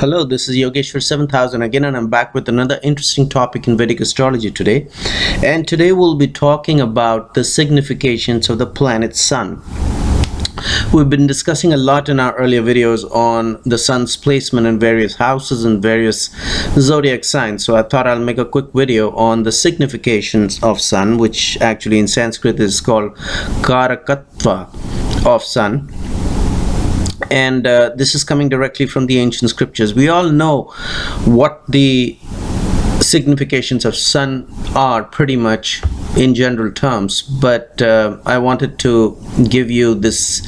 Hello, this is Yogeshwar 7000 again, and I'm back with another interesting topic in Vedic astrology today. And today we'll be talking about the significations of the planet Sun. We've been discussing a lot in our earlier videos on the Sun's placement in various houses and various zodiac signs. So I thought I'll make a quick video on the significations of Sun, which actually in Sanskrit is called Karakatva of Sun. And this is coming directly from the ancient scriptures. We all know what the significations of Sun are pretty much in general terms, but I wanted to give you this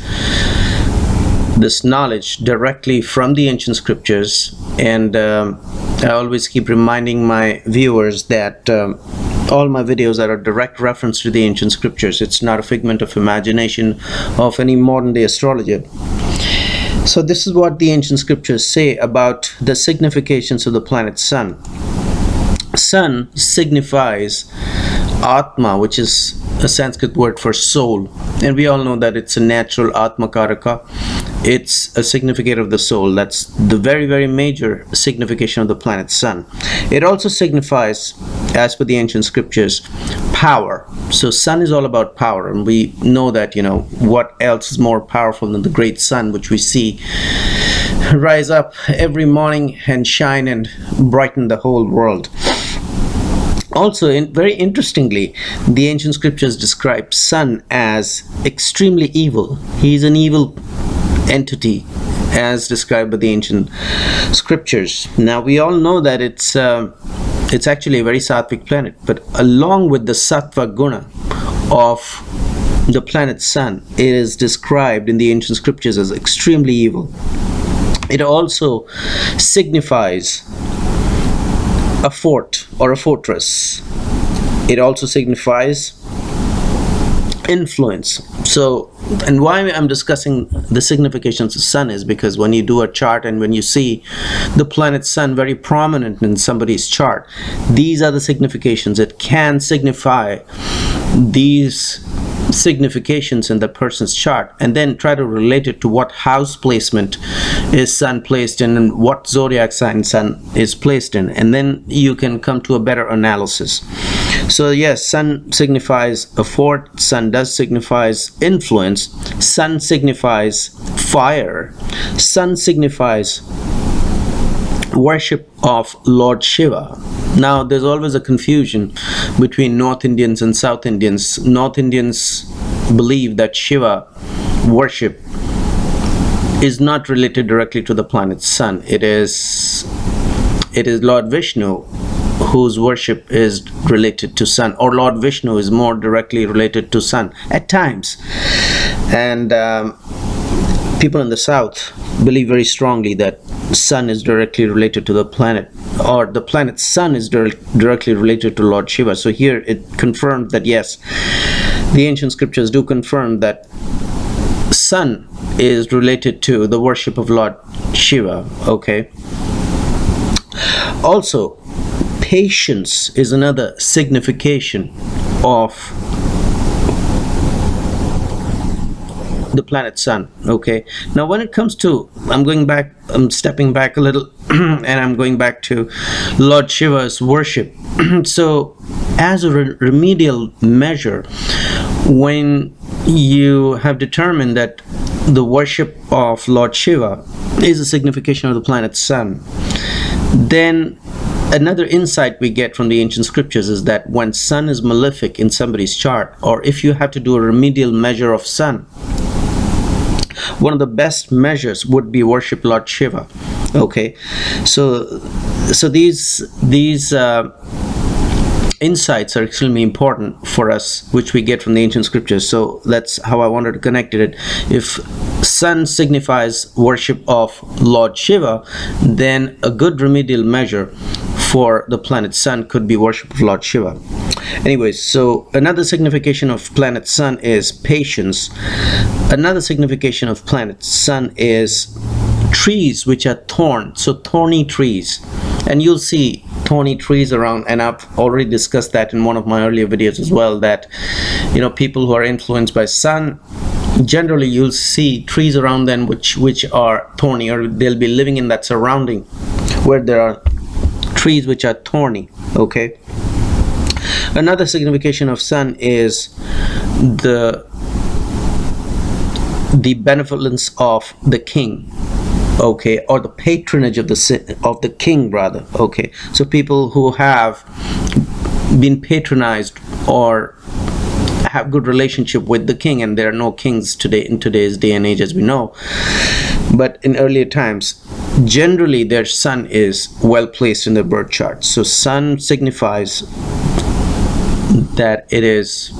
knowledge directly from the ancient scriptures. And I always keep reminding my viewers that all my videos are a direct reference to the ancient scriptures. It's not a figment of imagination of any modern day astrologer. So this is what the ancient scriptures say about the significations of the planet Sun. Sun signifies Atma, which is a Sanskrit word for soul, and we all know that it's a natural Atma Karaka. It's a significator of the soul. That's the very major signification of the planet Sun. It also signifies, as per the ancient scriptures, power. So Sun is all about power, and we know that, you know, what else is more powerful than the great sun, which we see rise up every morning and shine and brighten the whole world. Also, very interestingly, the ancient scriptures describe Sun as extremely evil. He's an evil entity as described by the ancient scriptures. Now we all know that it's actually a very sattvic planet, but along with the sattva guna of the planet Sun, it is described in the ancient scriptures as extremely evil. It also signifies a fort or a fortress. It also signifies influence. So, and why I'm discussing the significations of Sun is because when you do a chart and when you see the planet Sun very prominent in somebody's chart, these are the significations. It can signify these significations in the person's chart, and then try to relate it to what house placement is Sun placed in and what zodiac sign Sun is placed in, and then you can come to a better analysis. So yes, Sun signifies a fort. Sun does signifies influence. Sun signifies fire. Sun signifies worship of Lord Shiva. Now there's always a confusion between North Indians and South Indians. North Indians believe that Shiva worship is not related directly to the planet Sun. It is Lord Vishnu whose worship is related to Sun, or Lord Vishnu is more directly related to Sun at times. And people in the South believe very strongly that Sun is directly related to the planet, or the planet Sun is directly related to Lord Shiva. So here it confirmed that yes, the ancient scriptures do confirm that Sun is related to the worship of Lord Shiva. Okay. Also, patience is another signification of the planet Sun. Okay, now when it comes to, I'm stepping back a little and I'm going back to Lord Shiva's worship. So as a remedial measure, when you have determined that the worship of Lord Shiva is a signification of the planet Sun, then another insight we get from the ancient scriptures is that when Sun is malefic in somebody's chart, or if you have to do a remedial measure of Sun, one of the best measures would be worship Lord Shiva. Okay, so these insights are extremely important for us, which we get from the ancient scriptures. So that's how I wanted to connect it. If Sun signifies worship of Lord Shiva, then a good remedial measure for the planet Sun could be worship of Lord Shiva. Anyways, so another signification of planet Sun is patience. Another signification of planet Sun is trees which are thorn, so thorny trees. And you'll see thorny trees around, and I've already discussed that in one of my earlier videos as well, that, you know, people who are influenced by Sun generally you'll see trees around them which are thorny, or they'll be living in that surrounding where there are trees which are thorny. Okay, another signification of sun is the benevolence of the king, okay, or the patronage of the king rather. Okay, so people who have been patronized or have good relationship with the king, and there are no kings today in today's day and age, as we know, but in earlier times generally their sun is well placed in their birth chart. So sun signifies that it is,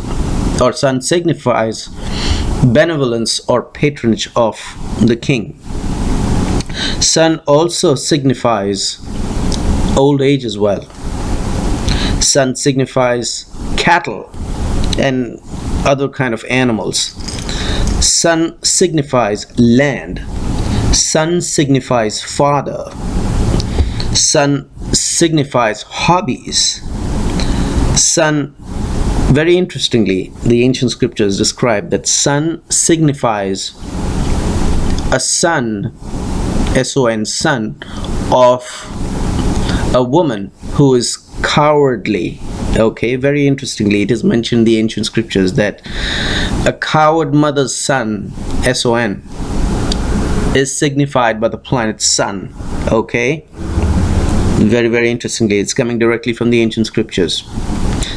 or sun signifies benevolence or patronage of the king. Sun also signifies old age as well. Sun signifies cattle and other kind of animals. Sun signifies land. Sun signifies father. Sun signifies hobbies. Sun, very interestingly, the ancient scriptures describe that sun signifies a son, S-O-N, son of a woman who is cowardly. Okay, very interestingly, it is mentioned in the ancient scriptures that a coward mother's son, S-O-N, is signified by the planet sun. Okay, very, very interestingly, it's coming directly from the ancient scriptures.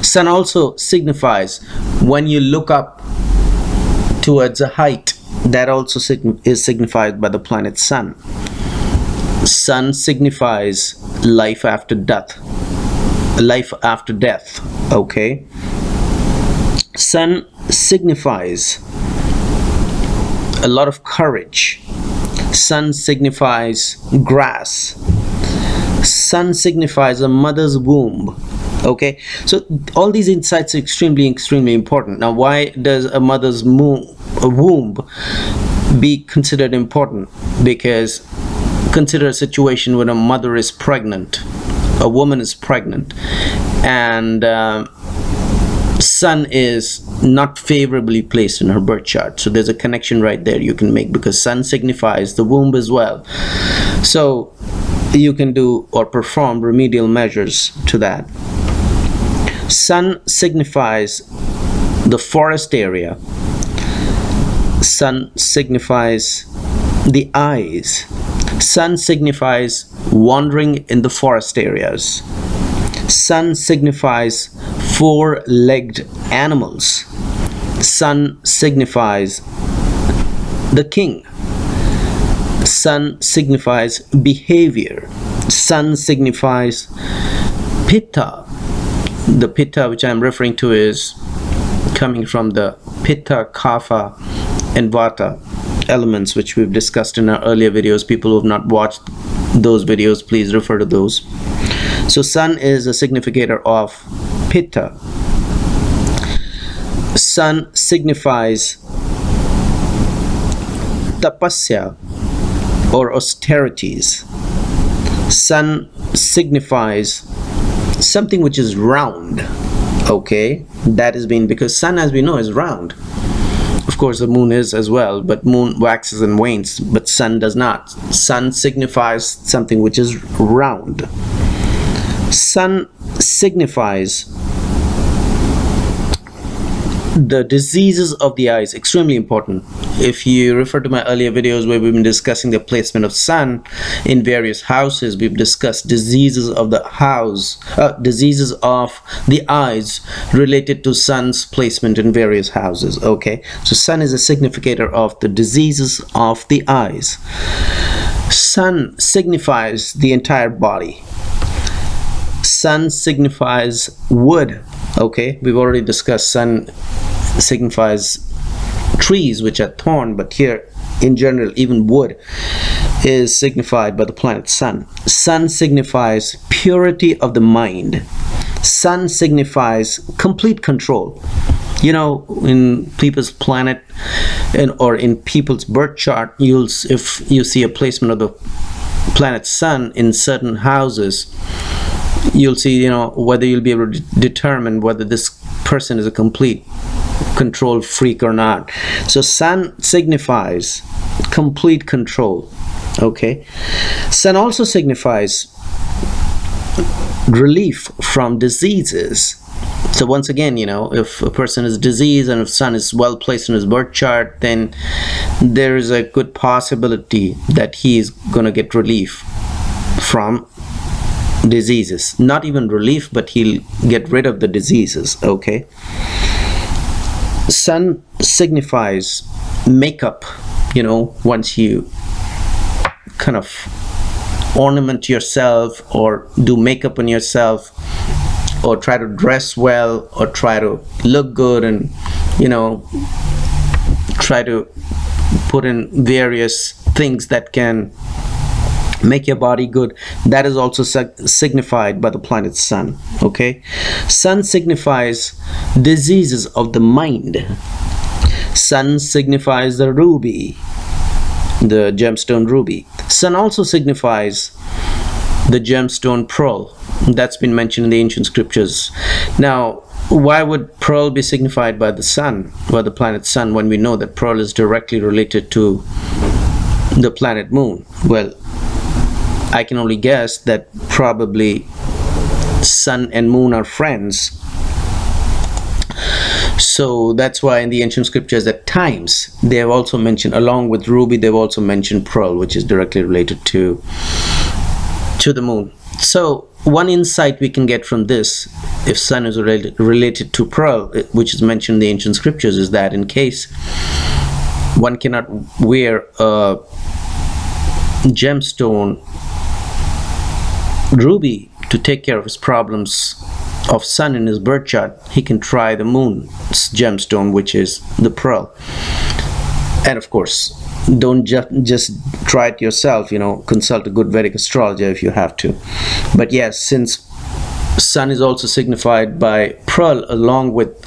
Sun also signifies when you look up towards a height, that also is signified by the planet sun. Sun signifies life after death. Okay, sun signifies a lot of courage. Sun signifies grass. Sun signifies a mother's womb. Okay, so all these insights are extremely important. Now, why does a mother's womb be considered important? Because consider a situation when a mother is pregnant, a woman is pregnant, and sun is not favorably placed in her birth chart. So there's a connection right there you can make, because sun signifies the womb as well. So you can do or perform remedial measures to that. Sun signifies the forest area. Sun signifies the eyes. Sun signifies wandering in the forest areas. Sun signifies four-legged animals. Sun signifies the king. Sun signifies behavior. Sun signifies pitta. The pitta which I am referring to is coming from the pitta, kapha, and vata elements, which we've discussed in our earlier videos. People who have not watched those videos, please refer to those. So sun is a significator of pitta. Sun signifies tapasya or austerities. Sun signifies something which is round. Okay, that has been, because sun, as we know, is round. Of course the moon is as well, but moon waxes and wanes, but sun does not. Sun signifies something which is round. Sun signifies the diseases of the eyes. Extremely important. If you refer to my earlier videos where we've been discussing the placement of sun in various houses, we've discussed diseases of the house, diseases of the eyes related to sun's placement in various houses. Okay, so sun is a significator of the diseases of the eyes. Sun signifies the entire body. Sun signifies wood. Okay, we've already discussed sun signifies trees which are thorn, but here in general even wood is signified by the planet sun. Sun signifies purity of the mind. Sun signifies complete control. You know, in people's planet or in people's birth chart, if you see a placement of the planet sun in certain houses, you'll see, you know, whether you'll be able to determine whether this person is a complete control freak or not. So sun signifies complete control. Okay, sun also signifies relief from diseases. So once again, you know, if a person is diseased and if sun is well placed in his birth chart, then there is a good possibility that he is going to get relief from diseases. Not even relief, but he'll get rid of the diseases. Okay, sun signifies makeup. You know, once you kind of ornament yourself or do makeup on yourself, or try to dress well, or try to look good, and you know, try to put in various things that can make your body good, that is also signified by the planet sun. Okay, sun signifies diseases of the mind. Sun signifies the ruby, the gemstone ruby. Sun also signifies the gemstone pearl. That's been mentioned in the ancient scriptures. Now, why would pearl be signified by the sun, by the planet sun, when we know that pearl is directly related to the planet moon? Well, I can only guess that probably sun and moon are friends. So that's why in the ancient scriptures at times they have also mentioned, along with ruby, they've also mentioned pearl, which is directly related to the moon. So one insight we can get from this, if sun is related to pearl, which is mentioned in the ancient scriptures, is that in case one cannot wear a gemstone ruby to take care of his problems of sun in his birth chart, he can try the moon's gemstone, which is the pearl. And of course, don't just try it yourself, you know, consult a good Vedic astrologer if you have to. But yes, since sun is also signified by pearl along with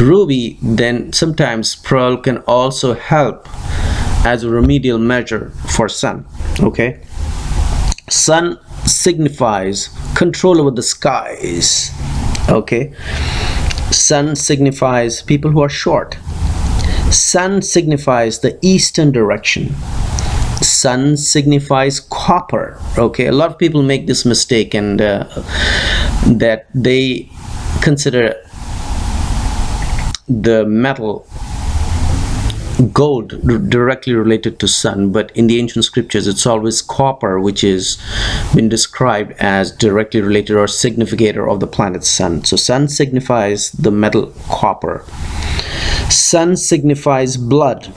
ruby, then sometimes pearl can also help as a remedial measure for sun. Okay, sun signifies control over the skies. Okay, sun signifies people who are short. Sun signifies the eastern direction. Sun signifies copper. Okay, a lot of people make this mistake, and that they consider the metal gold directly related to sun, but in the ancient scriptures it's always copper, which is been described as directly related or significator of the planet sun. So sun signifies the metal copper. Sun signifies blood.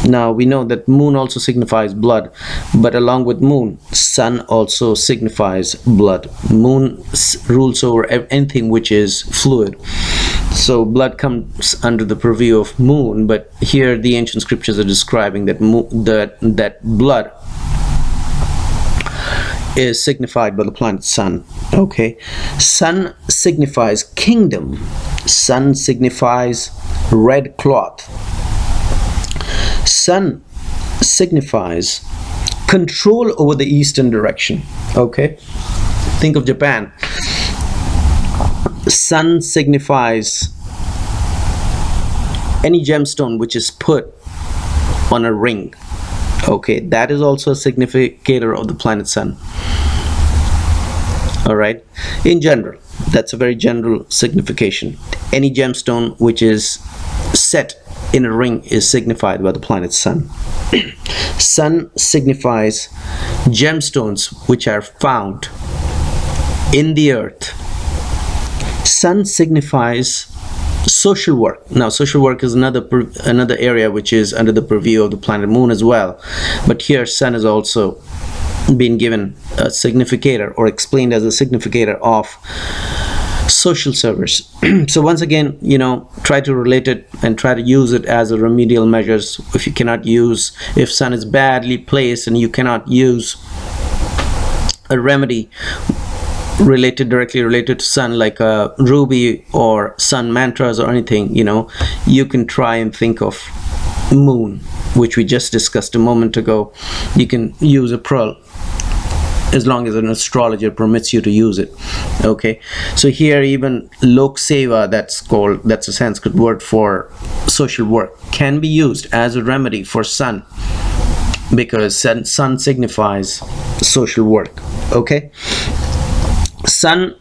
Now we know that moon also signifies blood, but along with moon, sun also signifies blood. Moon rules over anything which is fluid, so blood comes under the purview of moon. But here the ancient scriptures are describing that that blood is signified by the planet sun. Okay, sun signifies kingdom. Sun signifies red cloth. Sun signifies control over the eastern direction. Okay, think of Japan. Sun signifies any gemstone which is put on a ring. Okay, that is also a significator of the planet sun. All right, in general, that's a very general signification. Any gemstone which is set in a ring is signified by the planet sun. Sun signifies gemstones which are found in the earth. Sun signifies social work. Now social work is another area which is under the purview of the planet moon as well, but here sun is also being given a significator, or explained as a significator of social service. So once again, you know, try to relate it and try to use it as a remedial measures. If you cannot use, if sun is badly placed and you cannot use a remedy directly related to sun, like a ruby or sun mantras or anything, you know, you can try and think of moon, which we just discussed a moment ago. You can use a pearl as long as an astrologer permits you to use it. Okay, so here even lok seva, that's a Sanskrit word for social work, can be used as a remedy for sun, because sun signifies social work. Okay, sun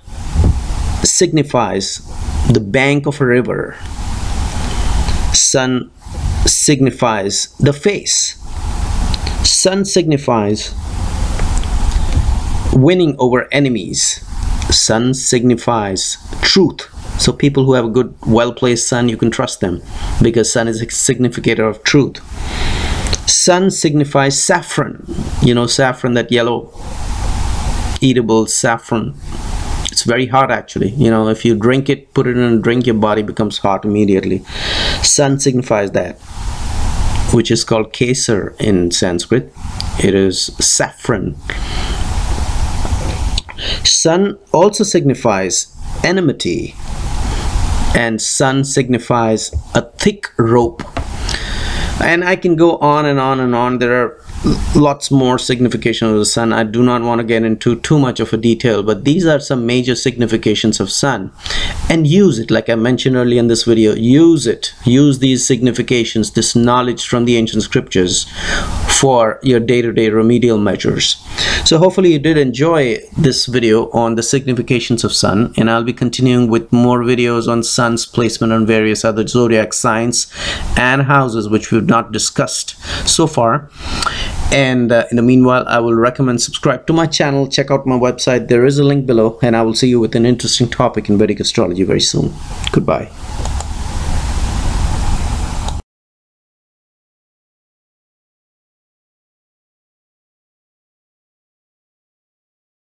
signifies the bank of a river. Sun signifies the face. Sun signifies winning over enemies. Sun signifies truth. So people who have a good, well-placed sun, you can trust them, because sun is a significator of truth. Sun signifies saffron. You know, saffron, that yellow eatable saffron. It's very hot actually. You know, if you drink it, put it in a drink, your body becomes hot immediately. Sun signifies that, which is called kesar in Sanskrit. It is saffron. Sun also signifies enmity, and sun signifies a thick rope. And I can go on and on and on. There are lots more significations of the sun. I do not want to get into too much of a detail, but these are some major significations of sun. And use it, like I mentioned earlier in this video, use it. Use these significations, this knowledge from the ancient scriptures, for your day-to-day remedial measures. So hopefully you did enjoy this video on the significations of sun, and I'll be continuing with more videos on sun's placement on various other zodiac signs and houses which we've not discussed so far. And in the meanwhile, I will recommend subscribe to my channel, check out my website. There is a link below, and I will see you with an interesting topic in Vedic astrology very soon. Goodbye.